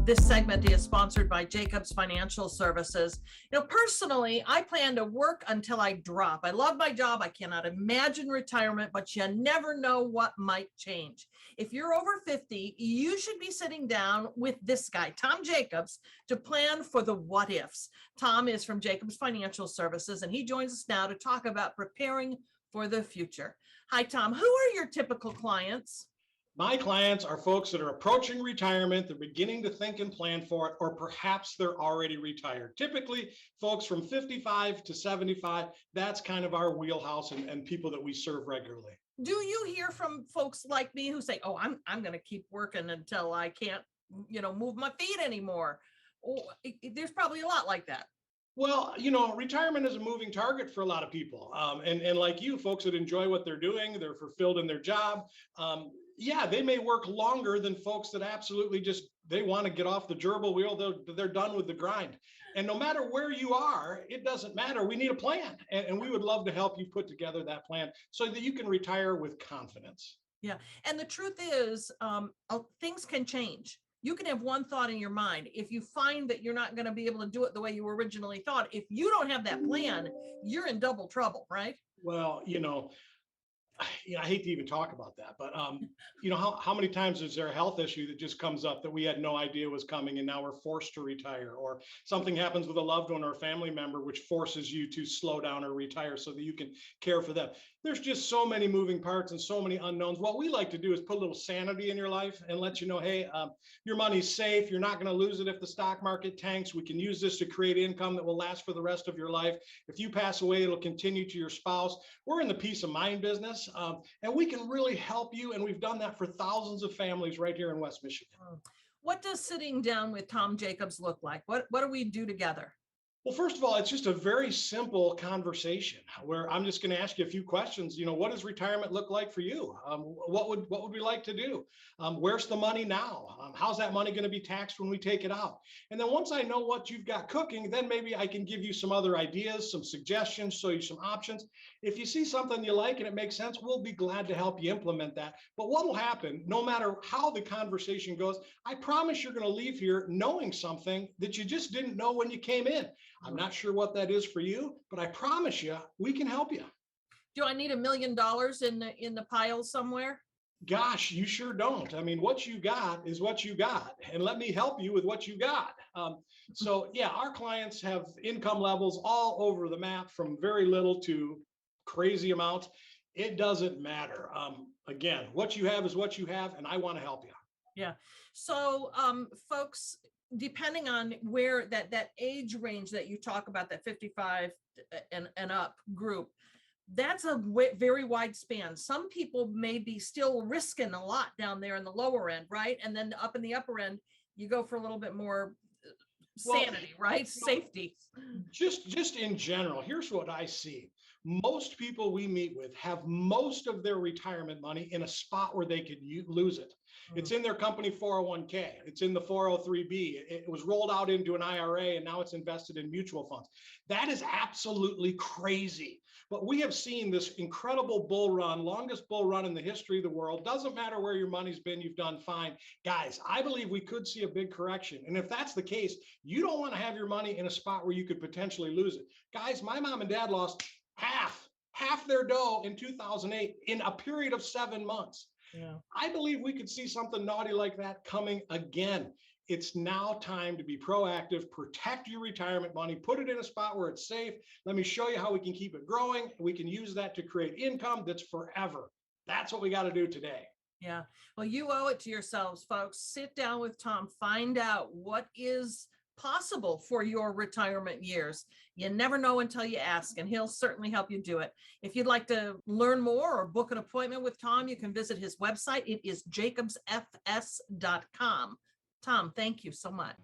This segment is sponsored by Jacobs Financial Services. Personally, I plan to work until I drop. I love my job. I cannot imagine retirement, but you never know what might change. If you're over 50, you should be sitting down with this guy, Tom Jacobs, to plan for the what ifs. Tom is from Jacobs Financial Services, and he joins us now to talk about preparing for the future. Hi, Tom. Who are your typical clients? My clients are folks that are approaching retirement, they're beginning to think and plan for it, or perhaps they're already retired. Typically, folks from 55 to 75, that's kind of our wheelhouse and people that we serve regularly. Do you hear from folks like me who say, "Oh, I'm going to keep working until I can't, move my feet anymore"? There's probably a lot like that. Well, retirement is a moving target for a lot of people. And like you, folks that enjoy what they're doing, they're fulfilled in their job. Yeah, they may work longer than folks that absolutely just, they want to get off the gerbil wheel. They're done with the grind. And no matter where you are, it doesn't matter. We need a plan. And we would love to help you put together that plan so that you can retire with confidence. Yeah. And the truth is, things can change. You can have one thought in your mind. If you find that you're not going to be able to do it the way you originally thought, if you don't have that plan, you're in double trouble, right? Well, I hate to even talk about that, but how many times is there a health issue that just comes up that we had no idea was coming, and now we're forced to retire, or something happens with a loved one or a family member which forces you to slow down or retire so that you can care for them. There's just so many moving parts and so many unknowns. What we like to do is put a little sanity in your life and let you know, hey, your money's safe. You're not going to lose it if the stock market tanks. We can use this to create income that will last for the rest of your life. If you pass away, it'll continue to your spouse. We're in the peace of mind business. And we can really help you. And we've done that for thousands of families right here in West Michigan. What does sitting down with Tom Jacobs look like? What do we do together? Well, first of all, it's just a very simple conversation where I'm just going to ask you a few questions. What does retirement look like for you? What would we like to do? Where's the money now? How's that money going to be taxed when we take it out? And then once I know what you've got cooking, then maybe I can give you some other ideas, some suggestions, show you some options. If you see something you like and it makes sense, we'll be glad to help you implement that. But what will happen, no matter how the conversation goes, I promise you're going to leave here knowing something that you just didn't know when you came in. I'm not sure what that is for you, but I promise you, we can help you. Do I need $1 million in the pile somewhere? Gosh, you sure don't. I mean, what you got is what you got, and let me help you with what you got. So yeah, our clients have income levels all over the map, from very little to crazy amounts. It doesn't matter. Again, what you have is what you have, and I want to help you. Yeah. So, folks, depending on where that age range that you talk about, that 55 and up group, that's a very wide span. Some people may be still risking a lot down there in the lower end, right? And then up in the upper end, you go for a little bit more sanity, right? Safety. Just in general, here's what I see. Most people we meet with have most of their retirement money in a spot where they could lose it. It's in their company 401k. It's in the 403b. It was rolled out into an IRA, and now it's invested in mutual funds. That is absolutely crazy. But we have seen this incredible bull run, longest bull run in the history of the world. Doesn't matter where your money's been, you've done fine. Guys, I believe we could see a big correction. And if that's the case, you don't want to have your money in a spot where you could potentially lose it. Guys, my mom and dad lost half their dough in 2008 in a period of 7 months. Yeah. I believe we could see something naughty like that coming again. It's now time to be proactive, protect your retirement money, put it in a spot where it's safe. Let me show you how we can keep it growing. We can use that to create income that's forever. That's what we got to do today. Yeah. Well, you owe it to yourselves, folks. Sit down with Tom, find out what is possible for your retirement years. You never know until you ask, and he'll certainly help you do it. If you'd like to learn more or book an appointment with Tom, you can visit his website. It is jacobsfs.com. Tom, thank you so much.